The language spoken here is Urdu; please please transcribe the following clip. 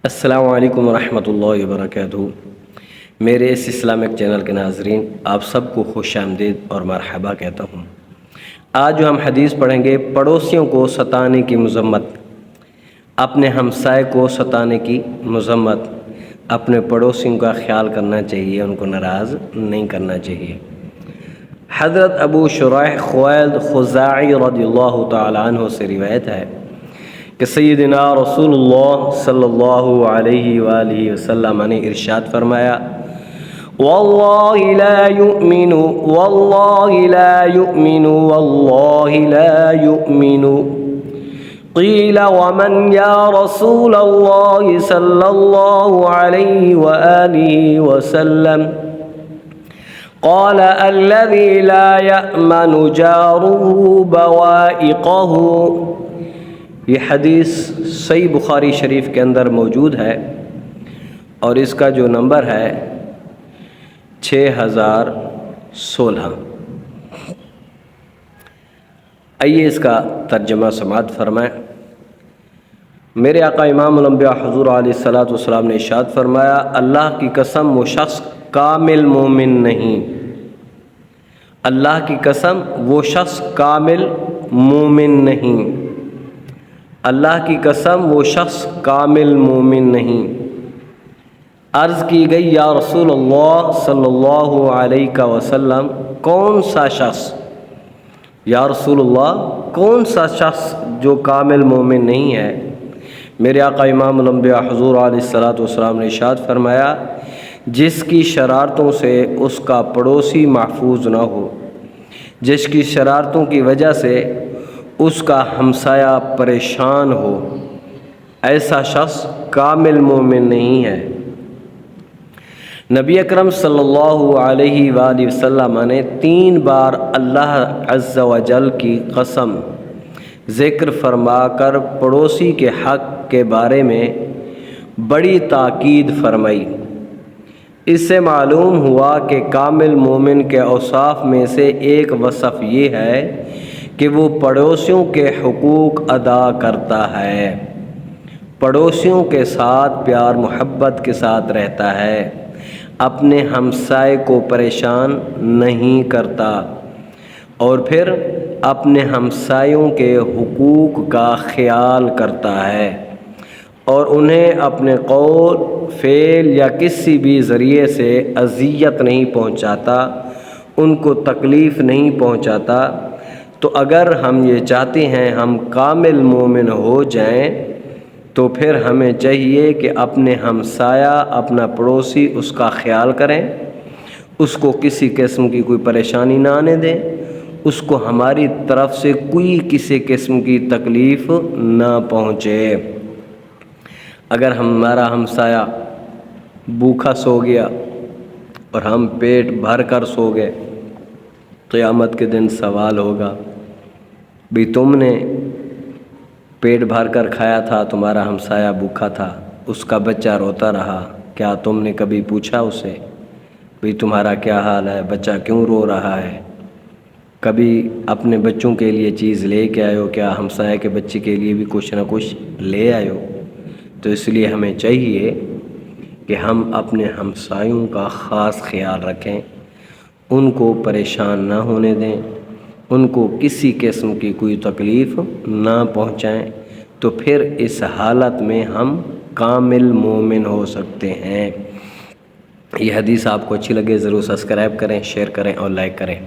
السلام علیکم ورحمۃ اللہ وبرکاتہ۔ میرے اس اسلامک چینل کے ناظرین، آپ سب کو خوش آمدید اور مرحبا کہتا ہوں۔ آج جو ہم حدیث پڑھیں گے، پڑوسیوں کو ستانے کی مذمت، اپنے ہمسائے کو ستانے کی مذمت، اپنے پڑوسیوں کا خیال کرنا چاہیے، ان کو ناراض نہیں کرنا چاہیے۔ حضرت ابو شریح خویلد خزاعی رضی اللہ تعالی عنہ سے روایت ہے کہ سیدنا رسول اللہ صلی اللہ علیہ وآلہ وسلم نے ارشاد فرمایا: واللہ لا یؤمن واللہ لا یؤمن واللہ لا یؤمن قیل ومن یا رسول اللہ صلی اللہ علیہ وآلہ وسلم قال الذي لا يأمن جاره بوائقه۔ یہ حدیث صحیح بخاری شریف کے اندر موجود ہے اور اس کا جو نمبر ہے 6016۔ آئیے اس کا ترجمہ سماعت فرمائیں۔ میرے آقا امام الانبیاء حضور علیہ الصلوۃ والسلام نے ارشاد فرمایا: اللہ کی قسم وہ شخص کامل مومن نہیں، اللہ کی قسم وہ شخص کامل مومن نہیں، اللہ کی قسم وہ شخص کامل مومن نہیں۔ عرض کی گئی: یا رسول اللہ صلی اللہ علیہ وسلم، کون سا شخص؟ یا رسول اللہ، کون سا شخص جو کامل مومن نہیں ہے؟ میرے آقا امام الانبیاء حضور علیہ الصلوۃ والسلام نے ارشاد فرمایا: جس کی شرارتوں سے اس کا پڑوسی محفوظ نہ ہو، جس کی شرارتوں کی وجہ سے اس کا ہمسایہ پریشان ہو، ایسا شخص کامل مومن نہیں ہے۔ نبی اکرم صلی اللہ علیہ وآلہ وسلم نے 3 بار اللہ عز و جل کی قسم ذکر فرما کر پڑوسی کے حق کے بارے میں بڑی تاکید فرمائی۔ اس سے معلوم ہوا کہ کامل مومن کے اوصاف میں سے ایک وصف یہ ہے کہ وہ پڑوسیوں کے حقوق ادا کرتا ہے، پڑوسیوں کے ساتھ پیار محبت کے ساتھ رہتا ہے، اپنے ہمسائے کو پریشان نہیں کرتا، اور پھر اپنے ہمسایوں کے حقوق کا خیال کرتا ہے اور انہیں اپنے قول، فعل یا کسی بھی ذریعے سے اذیت نہیں پہنچاتا، ان کو تکلیف نہیں پہنچاتا۔ تو اگر ہم یہ چاہتے ہیں ہم کامل مومن ہو جائیں تو پھر ہمیں چاہیے کہ اپنے ہمسایہ، اپنا پڑوسی، اس کا خیال کریں، اس کو کسی قسم کی کوئی پریشانی نہ آنے دیں، اس کو ہماری طرف سے کوئی کسی قسم کی تکلیف نہ پہنچے۔ اگر ہمارا ہمسایہ بھوکا سو گیا اور ہم پیٹ بھر کر سو گئے، قیامت کے دن سوال ہوگا، بھی تم نے پیٹ بھر کر کھایا تھا، تمہارا ہمسایہ بھوکا تھا، اس کا بچہ روتا رہا، کیا تم نے کبھی پوچھا اسے بھی تمہارا کیا حال ہے، بچہ کیوں رو رہا ہے؟ کبھی اپنے بچوں کے لیے چیز لے کے آئے ہو؟ کیا ہمسایہ کے بچے کے لیے بھی کچھ نہ کچھ لے آئے ہو؟ تو اس لیے ہمیں چاہیے کہ ہم اپنے ہمسایوں کا خاص خیال رکھیں، ان کو پریشان نہ ہونے دیں، ان کو کسی قسم کی کوئی تکلیف نہ پہنچائیں، تو پھر اس حالت میں ہم کامل مومن ہو سکتے ہیں۔ یہ حدیث آپ کو اچھی لگے ضرور سبسکرائب کریں، شیئر کریں اور لائک کریں۔